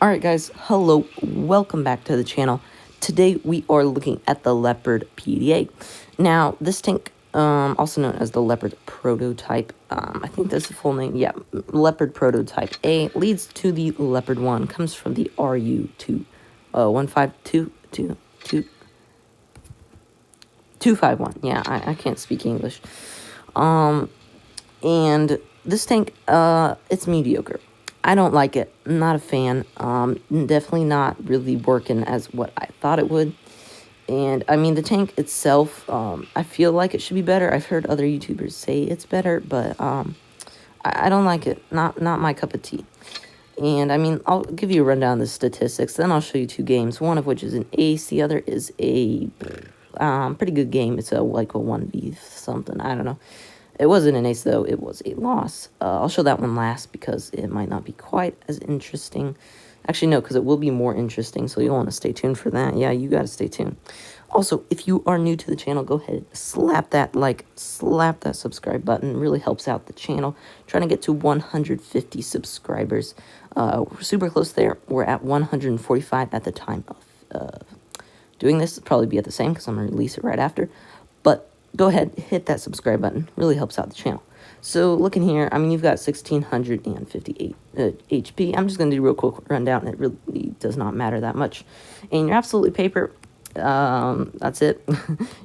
Alright guys, hello, welcome back to the channel. Today we are looking at the Leopard PTA. Now, this tank, also known as the Leopard Prototype, I think that's the full name, yeah, Leopard Prototype A, leads to the Leopard 1, comes from the RU2, 251, yeah, I can't speak English. And this tank, it's mediocre. I don't like it. Not a fan. Definitely not really working as what I thought it would. And, I mean, the tank itself, I feel like it should be better. I've heard other YouTubers say it's better, but I don't like it. Not my cup of tea. And, I mean, I'll give you a rundown of the statistics. Then I'll show you two games, one of which is an ace. The other is a pretty good game. It's like a 1v something. I don't know. It wasn't an ace, though. It was a loss. I'll show that one last because it might not be quite as interesting. Actually, no, because it will be more interesting, so you'll want to stay tuned for that. Yeah, you got to stay tuned. Also, if you are new to the channel, go ahead, slap that like, slap that subscribe button. It really helps out the channel. Trying to get to 150 subscribers. We're super close there. We're at 145 at the time of doing this. It'll probably be at the same because I'm going to release it right after. But go ahead, hit that subscribe button. Really helps out the channel. So, looking here, I mean, you've got 1,658 HP. I'm just going to do a real quick rundown. It really does not matter that much. And your absolute paper, that's it.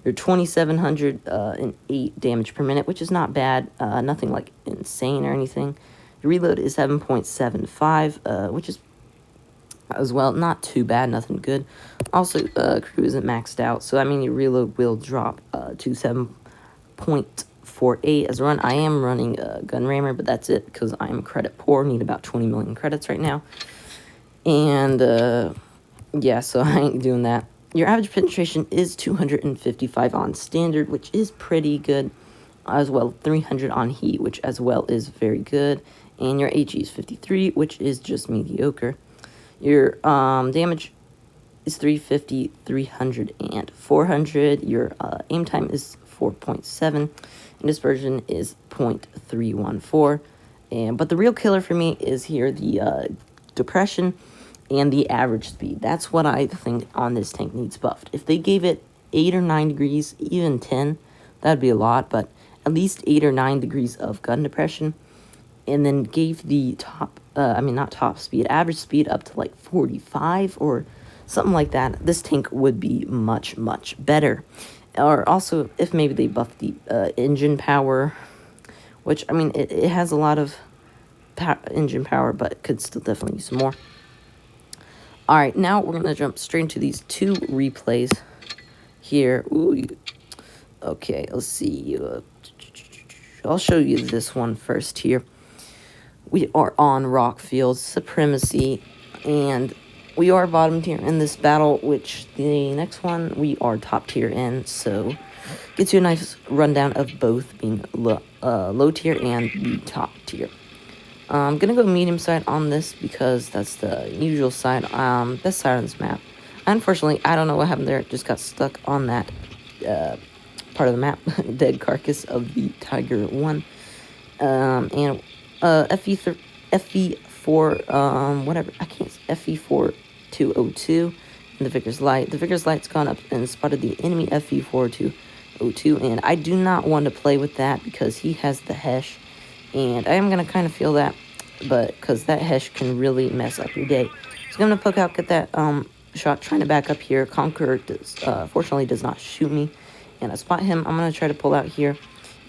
You're 2,708 damage per minute, which is not bad. Nothing, like, insane or anything. Your reload is 7.75, which is, as well, not too bad, nothing good. Also, crew isn't maxed out, so I mean your reload will drop to 7.48 as a run. I am running gun rammer, but that's it because I am credit poor, need about 20 million credits right now. And yeah, so I ain't doing that. Your average penetration is 255 on standard, which is pretty good. As well, 300 on heat, which as well is very good. And your HE is 53, which is just mediocre. Your damage is 350, 300, and 400. Your aim time is 4.7, and dispersion is 0.314. But the real killer for me is here the depression and the average speed. That's what I think on this tank needs buffed. If they gave it 8 or 9 degrees, even 10, that'd be a lot, but at least 8 or 9 degrees of gun depression, and then gave the average speed up to like 45 or something like that, this tank would be much, much better. Or also, if maybe they buff the engine power, which, I mean, it has a lot of engine power, but could still definitely use some more. Alright, now we're going to jump straight into these two replays here. Ooh, okay, let's see. I'll show you this one first here. We are on Rock Field Supremacy, and we are bottom tier in this battle, which the next one we are top tier in, so gets you a nice rundown of both being low tier and the top tier. I'm going to go medium side on this because that's the usual side, best side on this map. Unfortunately, I don't know what happened there, it just got stuck on that part of the map, dead carcass of the Tiger 1, and FE4, whatever, I can't, FE4202, and the Vickers Light. The Vickers Light's gone up and spotted the enemy FE4202, and I do not want to play with that because he has the Hesh, and I am going to kind of feel that, but because that Hesh can really mess up your day. So I'm going to poke out, get that shot, trying to back up here. Conqueror fortunately does not shoot me, and I spot him. I'm going to try to pull out here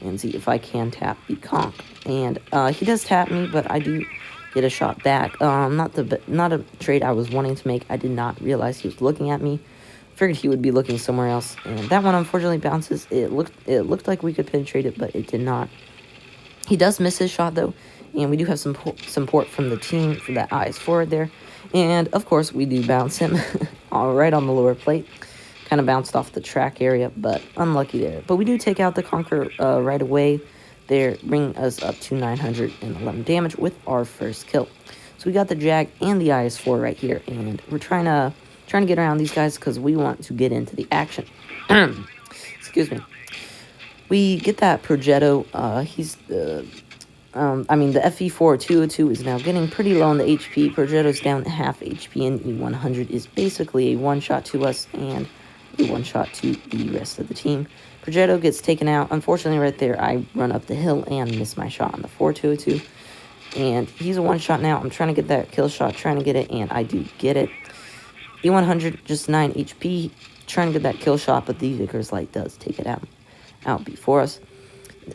and see if I can tap the conk. And he does tap me, but I do get a shot back. Not a trade I was wanting to make. I did not realize he was looking at me. Figured he would be looking somewhere else. And that one unfortunately bounces. It looked like we could penetrate it, but it did not. He does miss his shot though, and we do have some support from the team for that eyes forward there. And of course we do bounce him all right on the lower plate. Kind of bounced off the track area, but unlucky there. But we do take out the Conqueror right away there, bringing us up to 911 damage with our first kill. So we got the Jag and the IS-4 right here, and we're trying to get around these guys because we want to get into the action. Excuse me. We get that Progetto. He's The FE4 202 is now getting pretty low on the HP. Progetto's down half HP, and E100 is basically a one-shot to us and a one-shot to the rest of the team. Progetto gets taken out. Unfortunately, right there, I run up the hill and miss my shot on the 4202. And he's a one-shot now. I'm trying to get that kill shot, trying to get it, and I do get it. E100, just 9 HP, trying to get that kill shot, but the Vickers Light does take it out before us.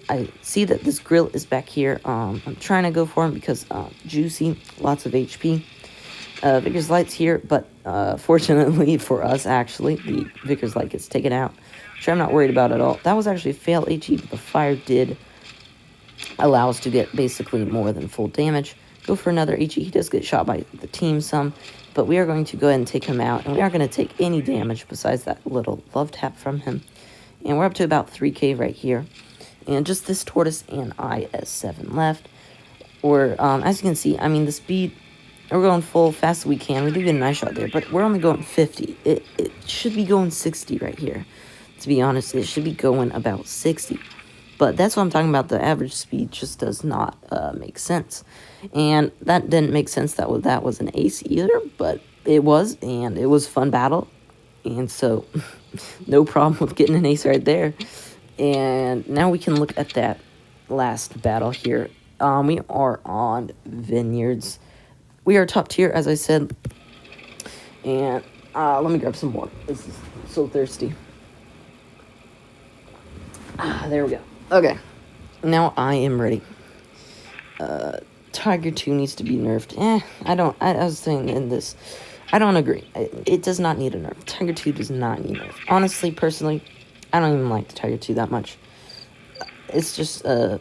I see that this grill is back here. I'm trying to go for him because juicy, lots of HP. Vickers Light's here, but fortunately for us, actually, the Vickers Light gets taken out, which I'm not worried about at all. That was actually a fail HE, but the fire did allow us to get basically more than full damage. Go for another HE. He does get shot by the team some, but we are going to go ahead and take him out, and we aren't going to take any damage besides that little love tap from him. And we're up to about 3k right here. And just this Tortoise and IS7 left. Or, as you can see, the speed, we're going full fast as we can. We do get a nice shot there, but we're only going 50. It should be going 60 right here. To be honest, it should be going about 60. But that's what I'm talking about. The average speed just does not make sense. And that didn't make sense that was an ace either, but it was, and it was a fun battle. And so, no problem with getting an ace right there. And now we can look at that last battle here. We are on Vineyards. We are top tier, as I said. And let me grab some more. This is so thirsty. There we go. Okay. Now I am ready. Tiger 2 needs to be nerfed. I was saying in this. I don't agree. It does not need a nerf. Tiger 2 does not need a nerf. Honestly, personally, I don't even like the Tiger 2 that much. It's just, I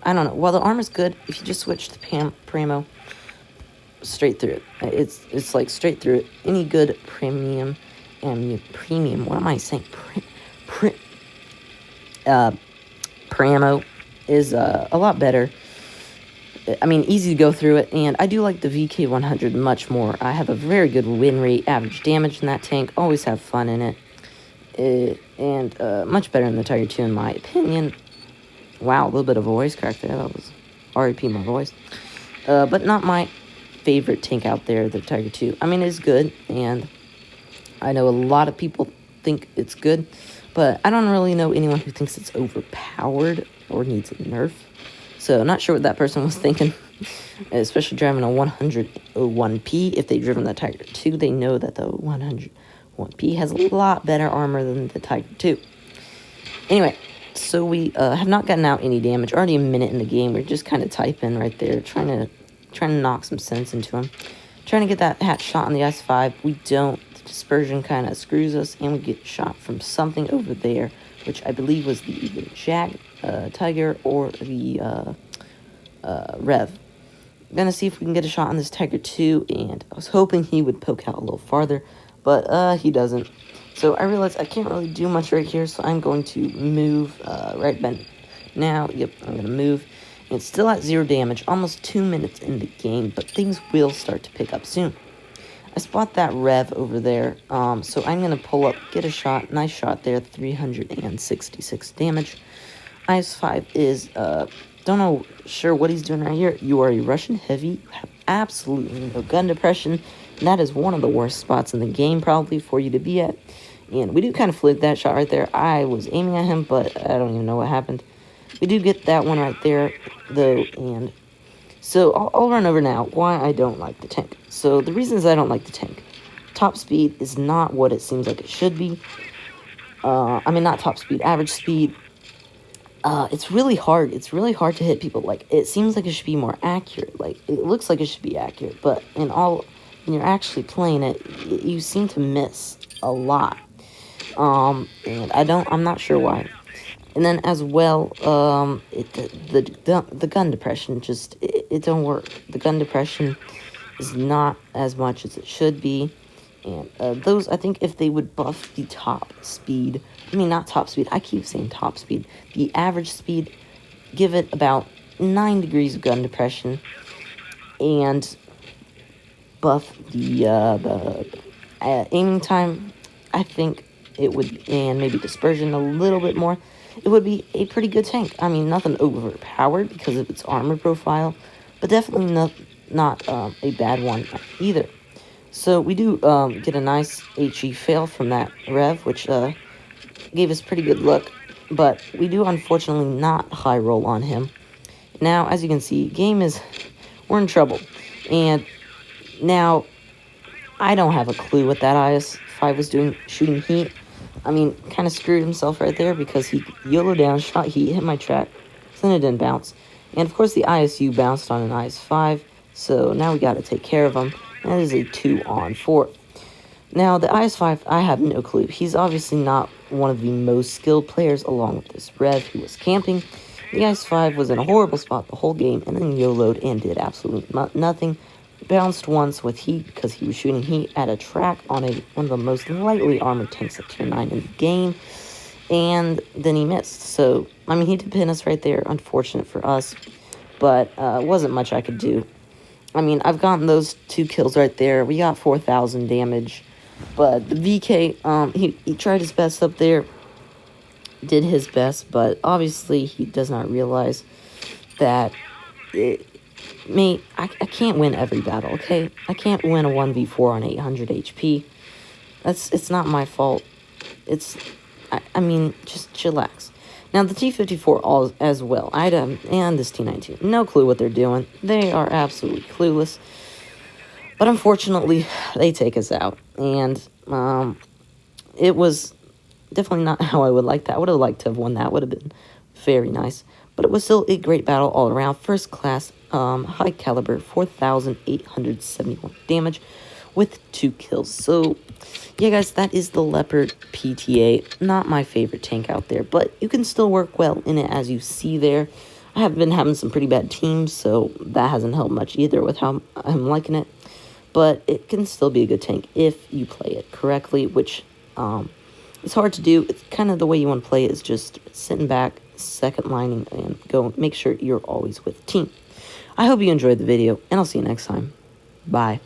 don't know. While the armor's good, if you just switch to Primo, straight through it. It's like straight through it. Any good premium, what am I saying? Primo is a lot better. Easy to go through it, and I do like the VK100 much more. I have a very good win rate, average damage in that tank, always have fun in it. And much better than the Tiger 2 in my opinion. Wow, a little bit of a voice crack there. That was RIP my voice. But not my favorite tank out there, the Tiger 2. It's good, and I know a lot of people think it's good, but I don't really know anyone who thinks it's overpowered or needs a nerf. So, not sure what that person was thinking, especially driving a 101P. If they've driven the Tiger 2, they know that the 101P has a lot better armor than the Tiger 2. Anyway, so we have not gotten out any damage. Already a minute in the game. We're just kind of typing right there, trying to knock some sense into him. Trying to get that hatch shot on the S5. We don't. The dispersion kind of screws us, and we get shot from something over there, which I believe was the Tiger or the Rev. I'm gonna see if we can get a shot on this Tiger 2, and I was hoping he would poke out a little farther, but he doesn't. So I realized I can't really do much right here, so I'm going to move right bend now. Yep, I'm gonna move. And it's still at 0 damage, almost 2 minutes in the game, but things will start to pick up soon. I spot that Rev over there, so I'm going to pull up, get a shot, nice shot there, 366 damage. IS-5 is, sure what he's doing right here. You are a Russian heavy, you have absolutely no gun depression, and that is one of the worst spots in the game probably for you to be at. And we do kind of flick that shot right there. I was aiming at him, but I don't even know what happened. We do get that one right there, though, and so I'll run over now why I don't like the tank. So the reasons I don't like the tank. Top speed is not what it seems like it should be. Not top speed, average speed. It's really hard. It's really hard to hit people. Like, it seems like it should be more accurate. Like, it looks like it should be accurate, but when you're actually playing it, you seem to miss a lot. And I'm not sure why. And then as well, the gun depression just, it don't work. The gun depression is not as much as it should be. And those, I think if they would buff the top speed, not top speed, I keep saying top speed, the average speed, give it about 9 degrees of gun depression, and buff the aiming time, I think it would, and maybe dispersion a little bit more. it would be a pretty good tank. I mean, nothing overpowered because of its armor profile, but definitely not a bad one either. So we do get a nice HE fail from that rev, which gave us pretty good luck, but we do unfortunately not high roll on him. Now, as you can see, we're in trouble, and now I don't have a clue what that IS-5 was doing, shooting heat. I mean, kind of screwed himself right there because he YOLO down, shot heat, hit my track, then it didn't bounce. And of course the ISU bounced on an IS-5, so now we got to take care of him. That is a 2-on-4. Now, the IS-5, I have no clue. He's obviously not one of the most skilled players along with this Rev who was camping. The IS-5 was in a horrible spot the whole game and then YOLO'd and did absolutely nothing. Bounced once with heat because he was shooting heat at a track on one of the most lightly armored tanks at tier 9 in the game. And then he missed. So, I mean, he did pin us right there. Unfortunate for us. But wasn't much I could do. I mean, I've gotten those 2 kills right there. We got 4,000 damage. But the VK, he tried his best up there. Did his best. But obviously, he does not realize that I can't win every battle, okay? I can't win a 1v4 on 800 HP. It's not my fault. I mean, just chillax. Now, the T-54 as well, item, and this T-92, no clue what they're doing. They are absolutely clueless. But unfortunately, they take us out. And it was definitely not how I would like that. I would have liked to have won that. Would have been very nice. But it was still a great battle all around. First class, high caliber, 4,871 damage with 2 kills. So, yeah, guys, that is the Leopard PTA. Not my favorite tank out there, but you can still work well in it, as you see there. I have been having some pretty bad teams, so that hasn't helped much either with how I'm liking it. But it can still be a good tank if you play it correctly, which it's hard to do. It's kind of the way you want to play it is just sitting back, second lining, and make sure you're always with team. I hope you enjoyed the video, and I'll see you next time. Bye.